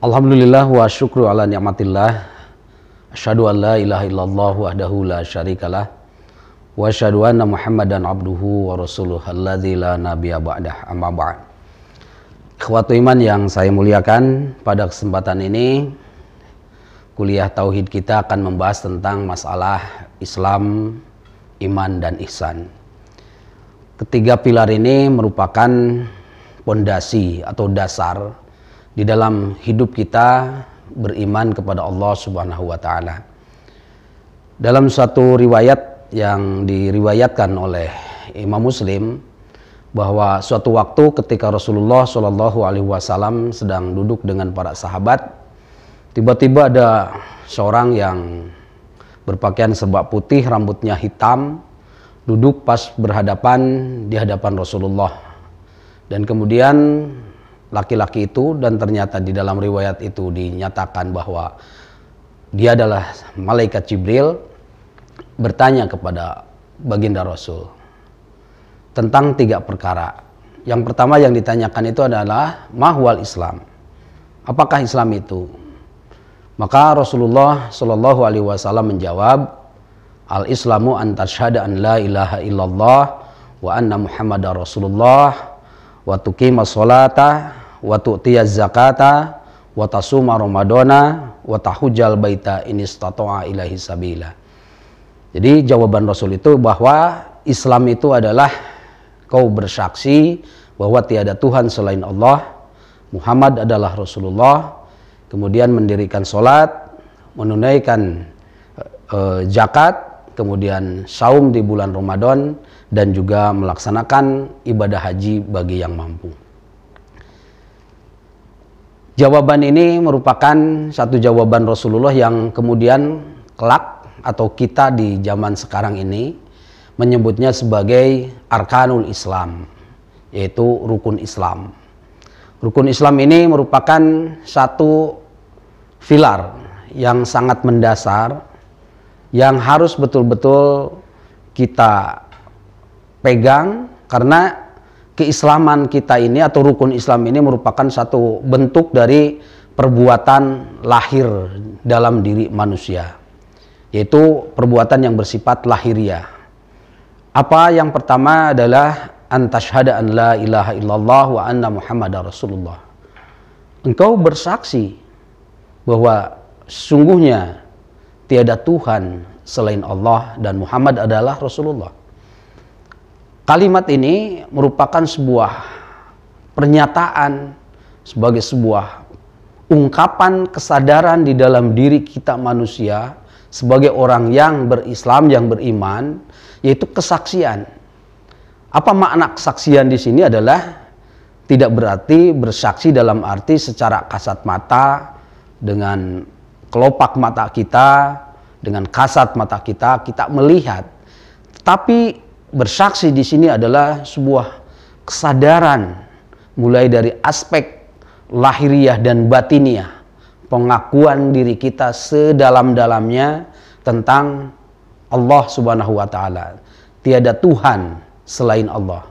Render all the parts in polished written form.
Alhamdulillah wa syukru ala ni'matillah. Asyhadu an la ilaha illallah wahdahu la syarikalah wa asyhadu anna Muhammadan abduhu wa rasuluh alladzi la nabiyya ba'dah, amma ba'd. Ikhwatu iman yang saya muliakan, pada kesempatan ini kuliah tauhid kita akan membahas tentang masalah Islam, iman dan ihsan. Ketiga pilar ini merupakan pondasi atau dasar di dalam hidup kita beriman kepada Allah Subhanahu wa taala. Dalam suatu riwayat yang diriwayatkan oleh Imam Muslim, bahwa suatu waktu ketika Rasulullah Shallallahu alaihi wasallam sedang duduk dengan para sahabat, tiba-tiba ada seorang yang berpakaian serba putih, rambutnya hitam, duduk pas berhadapan di hadapan Rasulullah. Dan kemudian laki-laki itu, dan ternyata di dalam riwayat itu dinyatakan bahwa dia adalah malaikat Jibril, bertanya kepada baginda Rasul tentang tiga perkara. Yang pertama yang ditanyakan itu adalah mahwal Islam, apakah Islam itu? Maka Rasulullah Shallallahu alaihi wasallam menjawab, al-Islamu an tasyhada an la ilaha illallah wa anna Muhammadar Rasulullah wa tuqimas sholata wa tu'tiyaz zakata wa tasuma ramadana wa tahujjal baita in istata'a ilaihi sabila. Jadi jawaban Rasul itu bahwa Islam itu adalah kau bersaksi bahwa tiada Tuhan selain Allah, Muhammad adalah Rasulullah, kemudian mendirikan sholat, menunaikan zakat, kemudian saum di bulan Ramadan, dan juga melaksanakan ibadah haji bagi yang mampu. Jawaban ini merupakan satu jawaban Rasulullah yang kemudian kelak atau kita di zaman sekarang ini menyebutnya sebagai arkanul Islam, yaitu rukun Islam. Rukun Islam ini merupakan satu pilar yang sangat mendasar yang harus betul-betul kita pegang, karena keislaman kita ini atau rukun Islam ini merupakan satu bentuk dari perbuatan lahir dalam diri manusia, yaitu perbuatan yang bersifat lahiriah. Apa yang pertama adalah antasyhada an la ilaha illallah wa anna Muhammadar Rasulullah. Engkau bersaksi bahwa sesungguhnya tiada Tuhan selain Allah dan Muhammad adalah Rasulullah. Kalimat ini merupakan sebuah pernyataan, sebagai sebuah ungkapan kesadaran di dalam diri kita manusia sebagai orang yang berislam, yang beriman, yaitu kesaksian. Apa makna kesaksian di sini adalah tidak berarti bersaksi dalam arti secara kasat mata, dengan kelopak mata kita, dengan kasat mata kita melihat. Tapi bersaksi di sini adalah sebuah kesadaran mulai dari aspek lahiriah dan batiniah, pengakuan diri kita sedalam-dalamnya tentang Allah Subhanahu wa taala. Tiada Tuhan selain Allah.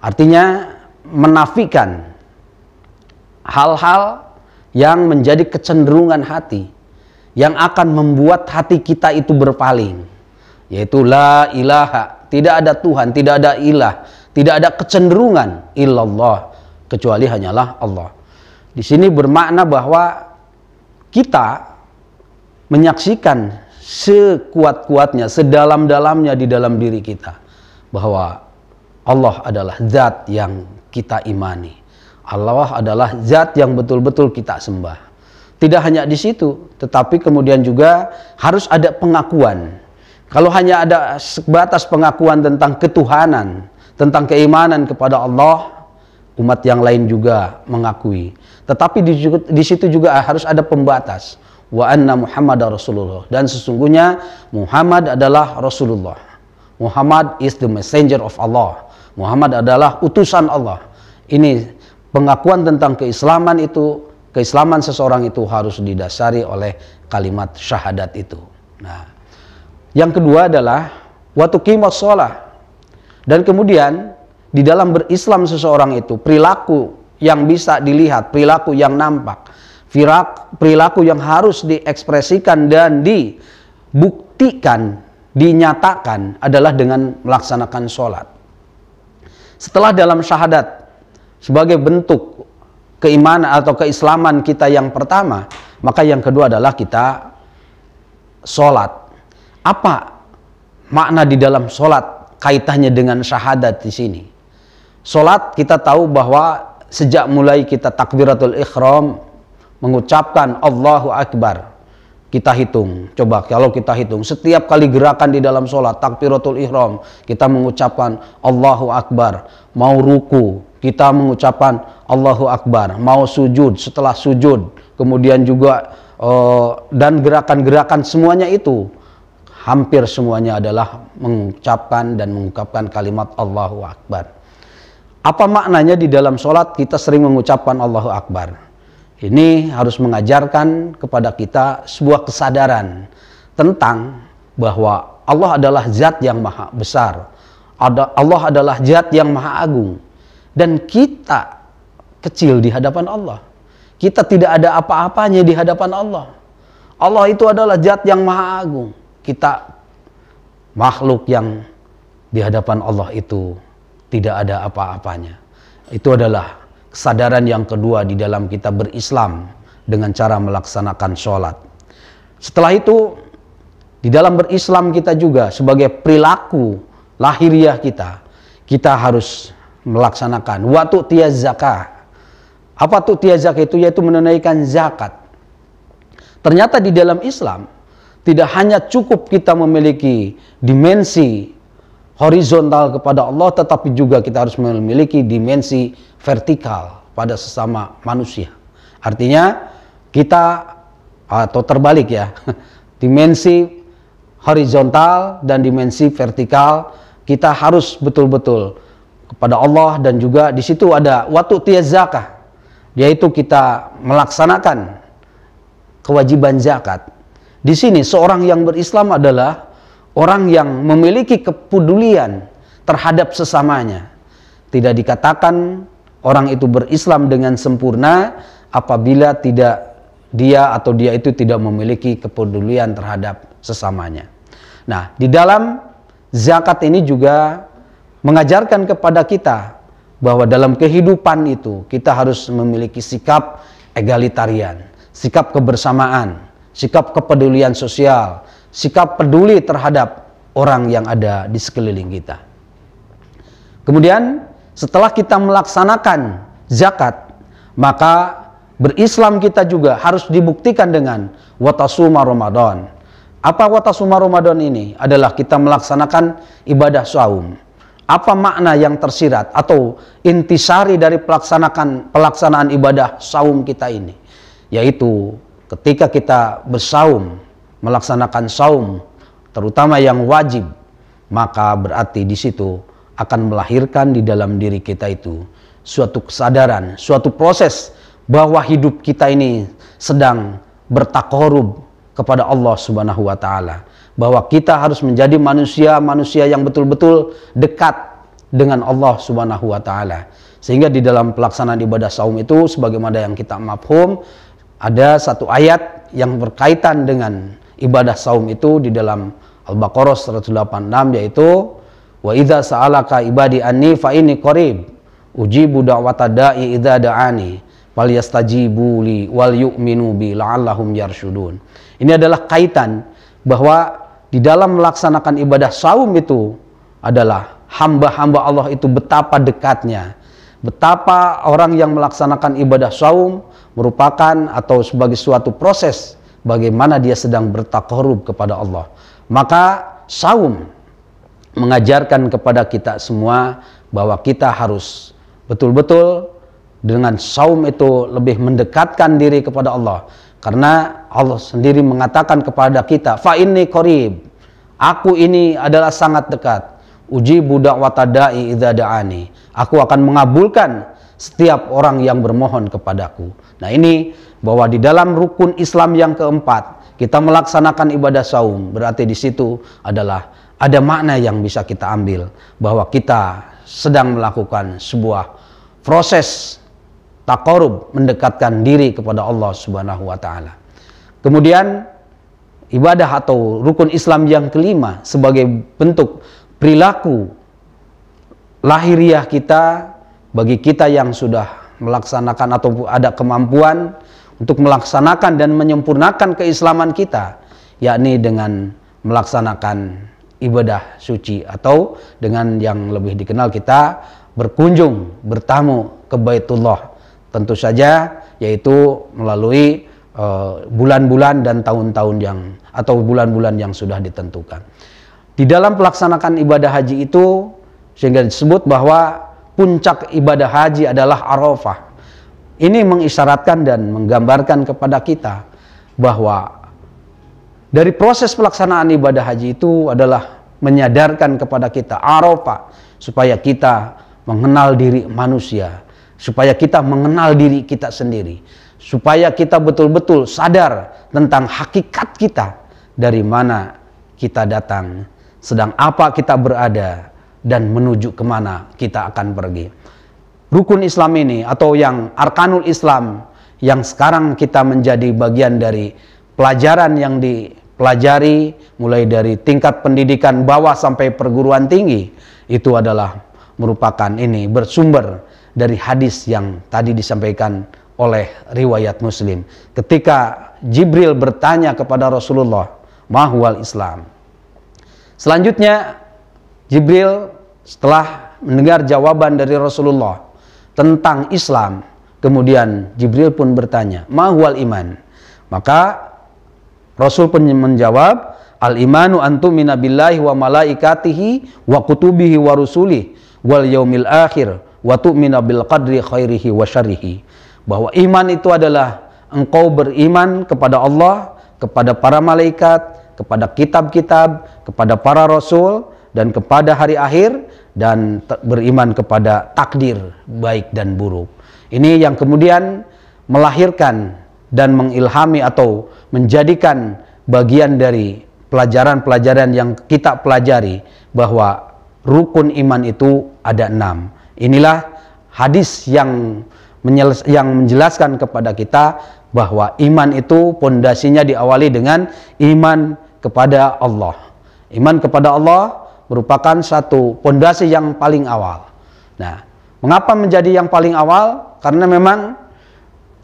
Artinya menafikan hal-hal yang menjadi kecenderungan hati, yang akan membuat hati kita itu berpaling, yaitu la ilaha, tidak ada Tuhan, tidak ada ilah, tidak ada kecenderungan illallah, kecuali hanyalah Allah. Di sini bermakna bahwa kita menyaksikan sekuat-kuatnya, sedalam-dalamnya di dalam diri kita bahwa Allah adalah zat yang kita imani. Allah adalah zat yang betul-betul kita sembah. Tidak hanya di situ, tetapi kemudian juga harus ada pengakuan. Kalau hanya ada sebatas pengakuan tentang ketuhanan, tentang keimanan kepada Allah, umat yang lain juga mengakui. Tetapi di situ juga harus ada pembatas. Wa anna Muhammadar Rasulullah. Dan sesungguhnya Muhammad adalah Rasulullah. Muhammad is the messenger of Allah. Muhammad adalah utusan Allah. Ini pengakuan tentang keislaman itu, keislaman seseorang itu harus didasari oleh kalimat syahadat itu. Nah, yang kedua adalah wa tuqimas shalah. Dan kemudian di dalam berislam seseorang itu perilaku yang bisa dilihat, perilaku yang nampak, Perilaku yang harus diekspresikan dan dibuktikan, dinyatakan adalah dengan melaksanakan sholat. Setelah dalam syahadat sebagai bentuk keimanan atau keislaman kita yang pertama, maka yang kedua adalah kita sholat. Apa makna di dalam sholat kaitannya dengan syahadat di sini? Sholat kita tahu bahwa sejak mulai kita takbiratul ihram, mengucapkan Allahu Akbar, kita hitung, coba kalau kita hitung setiap kali gerakan di dalam sholat takbiratul ihram kita mengucapkan Allahu Akbar, mau ruku kita mengucapkan Allahu Akbar, mau sujud setelah sujud, kemudian juga dan gerakan-gerakan semuanya itu hampir semuanya adalah mengucapkan dan mengungkapkan kalimat Allahu Akbar. Apa maknanya di dalam sholat kita sering mengucapkan Allahu Akbar? Ini harus mengajarkan kepada kita sebuah kesadaran tentang bahwa Allah adalah zat yang maha besar. Allah adalah zat yang maha agung. Dan kita kecil di hadapan Allah. Kita tidak ada apa-apanya di hadapan Allah. Allah itu adalah zat yang maha agung. Kita makhluk yang di hadapan Allah itu tidak ada apa-apanya. Itu adalah kesadaran yang kedua di dalam kita berislam dengan cara melaksanakan sholat. Setelah itu, di dalam berislam kita juga sebagai perilaku lahiriah kita harus melaksanakan waktu tiaz zakah. Apa tuh tiaz zakah itu? Yaitu menunaikan zakat. Ternyata di dalam Islam tidak hanya cukup kita memiliki dimensi horizontal kepada Allah, tetapi juga kita harus memiliki dimensi vertikal pada sesama manusia. Artinya kita, atau terbalik ya, dimensi horizontal dan dimensi vertikal kita harus betul-betul kepada Allah, dan juga di situ ada waktu tiaz zakah, yaitu kita melaksanakan kewajiban zakat. Di sini seorang yang berislam adalah orang yang memiliki kepedulian terhadap sesamanya. Tidak dikatakan orang itu berislam dengan sempurna apabila dia itu tidak memiliki kepedulian terhadap sesamanya. Nah, di dalam zakat ini juga mengajarkan kepada kita bahwa dalam kehidupan itu kita harus memiliki sikap egalitarian, sikap kebersamaan, sikap kepedulian sosial, sikap peduli terhadap orang yang ada di sekeliling kita. Kemudian setelah kita melaksanakan zakat, maka berislam kita juga harus dibuktikan dengan watasuma Ramadan. Apa watasuma Ramadan ini? Adalah kita melaksanakan ibadah saum. Apa makna yang tersirat atau intisari dari pelaksanaan ibadah saum kita ini? Yaitu ketika kita bersaum, melaksanakan saum, terutama yang wajib, maka berarti di situ akan melahirkan di dalam diri kita itu suatu kesadaran, suatu proses bahwa hidup kita ini sedang bertakarub kepada Allah Subhanahu wa taala, bahwa kita harus menjadi manusia-manusia yang betul-betul dekat dengan Allah Subhanahu wa taala. Sehingga di dalam pelaksanaan ibadah saum itu sebagaimana yang kita mafhum, ada satu ayat yang berkaitan dengan ibadah saum itu di dalam Al-Baqarah 186, yaitu wa idza sa'alaka ibadi anni fa inni qarib ujibu da'wata da'i idza da'ani falyastajibu li wal yu'minu bi la'allahum yarsyudun. Ini adalah kaitan bahwa di dalam melaksanakan ibadah saum itu adalah hamba-hamba Allah itu betapa dekatnya, betapa orang yang melaksanakan ibadah saum merupakan atau sebagai suatu proses bagaimana dia sedang bertakarub kepada Allah. Maka saum mengajarkan kepada kita semua bahwa kita harus betul-betul dengan saum itu lebih mendekatkan diri kepada Allah. Karena Allah sendiri mengatakan kepada kita, fa inni qarib, aku ini adalah sangat dekat. Ujibu da'wata da'i idza da'ani, aku akan mengabulkan setiap orang yang bermohon kepadaku. Nah, ini bahwa di dalam rukun Islam yang keempat kita melaksanakan ibadah saum, berarti di situ adalah ada makna yang bisa kita ambil bahwa kita sedang melakukan sebuah proses taqarrub, mendekatkan diri kepada Allah Subhanahu wa taala. Kemudian ibadah atau rukun Islam yang kelima sebagai bentuk perilaku lahiriah kita bagi kita yang sudah melaksanakan atau ada kemampuan untuk melaksanakan dan menyempurnakan keislaman kita, yakni dengan melaksanakan ibadah suci atau dengan yang lebih dikenal kita berkunjung, bertamu ke Baitullah, tentu saja yaitu melalui bulan-bulan dan tahun-tahun atau bulan-bulan yang sudah ditentukan. Di dalam pelaksanaan ibadah haji itu sehingga disebut bahwa puncak ibadah haji adalah Arafah. Ini mengisyaratkan dan menggambarkan kepada kita bahwa dari proses pelaksanaan ibadah haji itu adalah menyadarkan kepada kita Arafah, supaya kita mengenal diri manusia, supaya kita mengenal diri kita sendiri, supaya kita betul-betul sadar tentang hakikat kita, dari mana kita datang, sedang apa kita berada, dan menuju kemana kita akan pergi. Rukun Islam ini atau yang Arkanul Islam yang sekarang kita menjadi bagian dari pelajaran yang dipelajari mulai dari tingkat pendidikan bawah sampai perguruan tinggi, itu adalah merupakan ini bersumber dari hadis yang tadi disampaikan oleh riwayat Muslim ketika Jibril bertanya kepada Rasulullah, "Mahwal Islam?" Selanjutnya Jibril setelah mendengar jawaban dari Rasulullah tentang Islam, kemudian Jibril pun bertanya, "Mahwal iman?" Maka Rasul pun menjawab, "Al-imanu antumina billahi wa malaikatihi wa kutubihi wa rusulih wal yaumil akhir wa tu'mina bil qadri khairihi wa syarrihi." Bahwa iman itu adalah engkau beriman kepada Allah, kepada para malaikat, kepada kitab-kitab, kepada para rasul, dan kepada hari akhir, dan beriman kepada takdir baik dan buruk. Ini yang kemudian melahirkan dan mengilhami atau menjadikan bagian dari pelajaran-pelajaran yang kita pelajari bahwa rukun iman itu ada 6. Inilah hadis yang menjelaskan kepada kita bahwa iman itu pondasinya diawali dengan iman kepada Allah. Iman kepada Allah merupakan satu pondasi yang paling awal. Nah, mengapa menjadi yang paling awal? Karena memang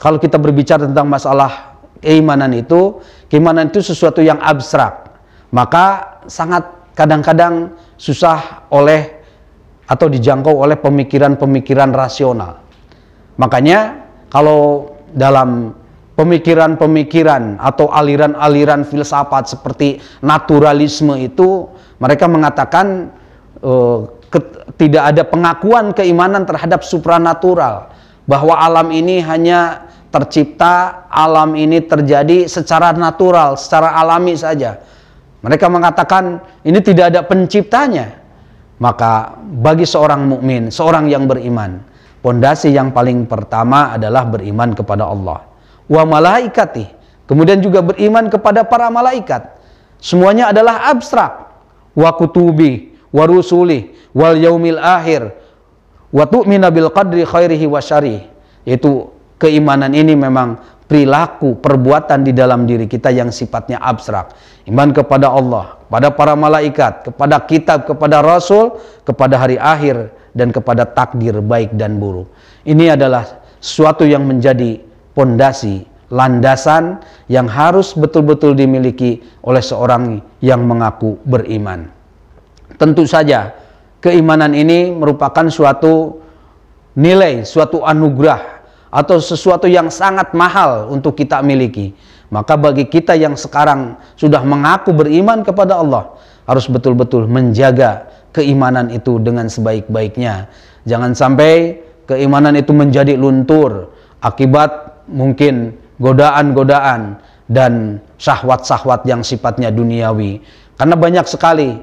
kalau kita berbicara tentang masalah keimanan itu sesuatu yang abstrak. Maka sangat kadang-kadang susah atau dijangkau oleh pemikiran-pemikiran rasional. Makanya kalau dalam pemikiran-pemikiran atau aliran-aliran filsafat seperti naturalisme itu, mereka mengatakan tidak ada pengakuan keimanan terhadap supranatural, bahwa alam ini hanya tercipta, alam ini terjadi secara natural, secara alami saja. Mereka mengatakan ini tidak ada penciptanya. Maka bagi seorang mukmin, seorang yang beriman, pondasi yang paling pertama adalah beriman kepada Allah, wa malaikati, kemudian juga beriman kepada para malaikat. Semuanya adalah abstrak. Wa kutubi wa rusuli wal yaumil akhir wa tu'mina bil qadri khairihi wa syarrihi. Yaitu keimanan ini memang perilaku, perbuatan di dalam diri kita yang sifatnya abstrak. Iman kepada Allah, kepada para malaikat, kepada kitab, kepada rasul, kepada hari akhir, dan kepada takdir baik dan buruk. Ini adalah sesuatu yang menjadi pondasi, landasan yang harus betul-betul dimiliki oleh seorang yang mengaku beriman. Tentu saja keimanan ini merupakan suatu nilai, suatu anugerah atau sesuatu yang sangat mahal untuk kita miliki. Maka bagi kita yang sekarang sudah mengaku beriman kepada Allah, harus betul-betul menjaga keimanan itu dengan sebaik-baiknya. Jangan sampai keimanan itu menjadi luntur akibat mungkin godaan-godaan dan syahwat-syahwat yang sifatnya duniawi. Karena banyak sekali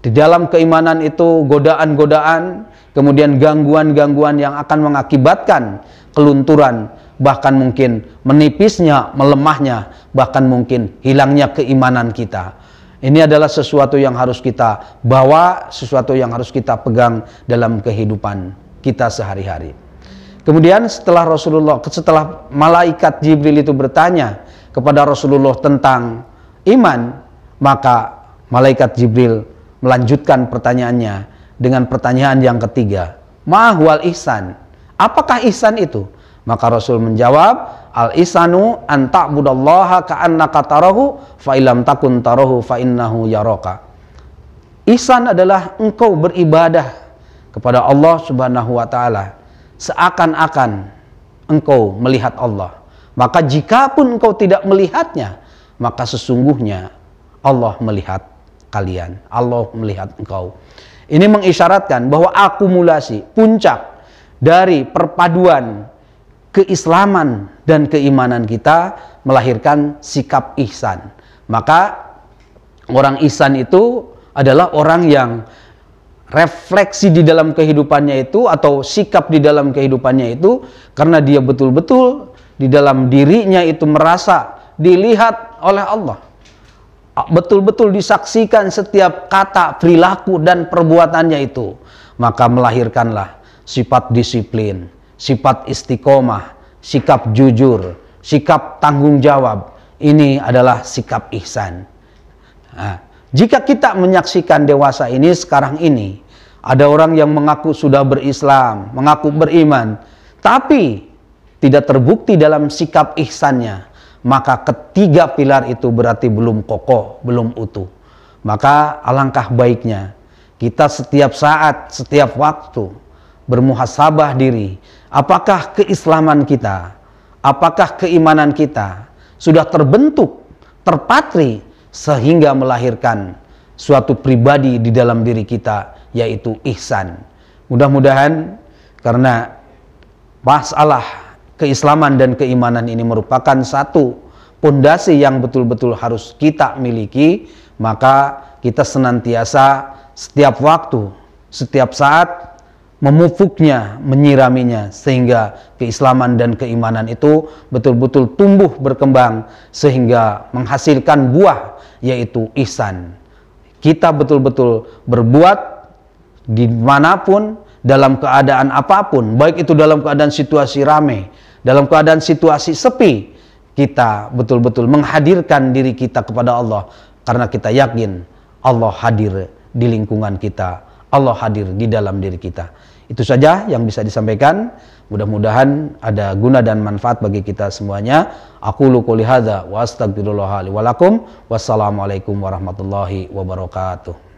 di dalam keimanan itu godaan-godaan, kemudian gangguan-gangguan yang akan mengakibatkan kelunturan, bahkan mungkin menipisnya, melemahnya, bahkan mungkin hilangnya keimanan kita. Ini adalah sesuatu yang harus kita bawa, sesuatu yang harus kita pegang dalam kehidupan kita sehari-hari. Kemudian setelah malaikat Jibril itu bertanya kepada Rasulullah tentang iman, maka malaikat Jibril melanjutkan pertanyaannya dengan pertanyaan yang ketiga, ma huwal ihsan? Apakah ihsan itu? Maka Rasul menjawab, al ihsanu an ta'budallaha ka'annaka tarahu fa illam takun tarahu fa innahu yaraka. Ihsan adalah engkau beribadah kepada Allah Subhanahu wa taala seakan-akan engkau melihat Allah. Maka jikapun engkau tidak melihatnya, maka sesungguhnya Allah melihat kalian. Allah melihat engkau. Ini mengisyaratkan bahwa akumulasi puncak dari perpaduan keislaman dan keimanan kita melahirkan sikap ihsan. Maka orang ihsan itu adalah orang yang refleksi di dalam kehidupannya itu atau sikap di dalam kehidupannya itu karena dia betul-betul di dalam dirinya itu merasa dilihat oleh Allah, betul-betul disaksikan setiap kata, perilaku dan perbuatannya itu, maka melahirkanlah sifat disiplin, sifat istiqomah, sikap jujur, sikap tanggung jawab. Ini adalah sikap ihsan. Nah, jika kita menyaksikan dewasa ini sekarang ini, ada orang yang mengaku sudah berislam, mengaku beriman, tapi tidak terbukti dalam sikap ihsannya, maka ketiga pilar itu berarti belum kokoh, belum utuh. Maka alangkah baiknya kita setiap saat, setiap waktu bermuhasabah diri. Apakah keislaman kita, apakah keimanan kita sudah terbentuk, terpatri, sehingga melahirkan suatu pribadi di dalam diri kita, yaitu ihsan. Mudah-mudahan karena masalah keislaman dan keimanan ini merupakan satu pondasi yang betul-betul harus kita miliki, maka kita senantiasa setiap waktu, setiap saat memupuknya, menyiraminya, sehingga keislaman dan keimanan itu betul-betul tumbuh berkembang sehingga menghasilkan buah, yaitu ihsan. Kita betul-betul berbuat dimanapun, dalam keadaan apapun, baik itu dalam keadaan situasi ramai, dalam keadaan situasi sepi, kita betul-betul menghadirkan diri kita kepada Allah, karena kita yakin Allah hadir di lingkungan kita, Allah hadir di dalam diri kita. Itu saja yang bisa disampaikan. Mudah-mudahan ada guna dan manfaat bagi kita semuanya. Aqulu qouli hadza wa astaghfirullah li wa lakum. Wassalamualaikum warahmatullahi wabarakatuh.